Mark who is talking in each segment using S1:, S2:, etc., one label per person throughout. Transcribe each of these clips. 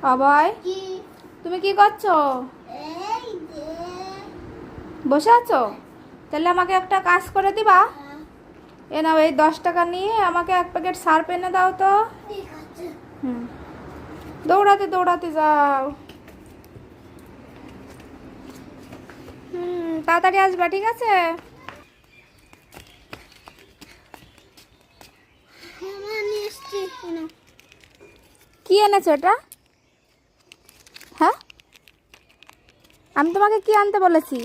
S1: অভয়, তুমি কি করছো? বসে আছো? তাহলে আমাকে একটা কাজ করে দিবা। এ নাও, এই 10 টাকা নিয়ে আমাকে 1 প্যাকেট সার্ফ এনে দাও তো। হুম, দৌড়াতে দৌড়াতে যাও। তাড়াতাড়ি আসবা, ঠিক আছে? কি এনেছো এটা? হ্যাঁ, আমি তোমাকে কি আনতে বলেছি?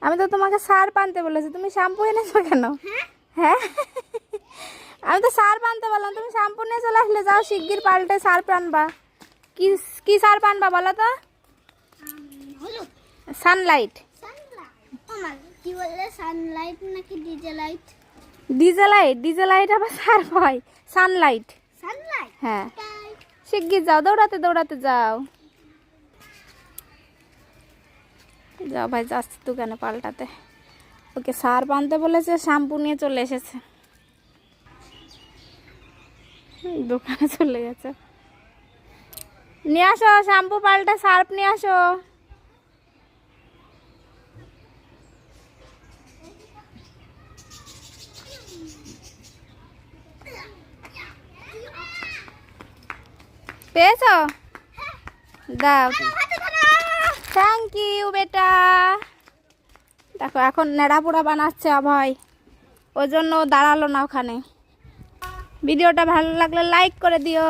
S1: আমি তো তোমাকে সার্ফ আনতে বলেছি, তুমি শ্যাম্পু এনেছো কেন? হ্যাঁ, আমি তো সার্ফ আনতে বললাম, তুমি শ্যাম্পু নিয়ে চলে আসলে। যাও শিগগির পাল্টে সার্ফ আনবা। কি কি সার্ফ আনবা বলো তো? সানলাইট।
S2: কি বললে, সানলাইট নাকি ডিজেলাইট?
S1: ডিজেলাইট, ডিজেলাইট আবার সার্ফ হয়। সানলাইট।
S2: সানলাইট,
S1: হ্যাঁ, শিগগির যাও, দৌড়াতে দৌড়াতে যাও। যাও ভাই, যাচ্ছি দোকানে পাল্টাতে। ওকে সার্ফ আনতে বলেছে, শ্যাম্পু নিয়ে চলে এসেছে। দোকানে চলে গেছে। নিয়ে আসো শ্যাম্পু পাল্টে সার্ফ নিয়ে আসো। পেয়েছো? দাও। থ্যাংক ইউ বেটা। দেখো এখন নেড়া পোড়া বানাচ্ছে অভয়, ওই জন্য দাঁড়ালো না ওখানে। ভিডিওটা ভালো লাগলে লাইক করে দিও।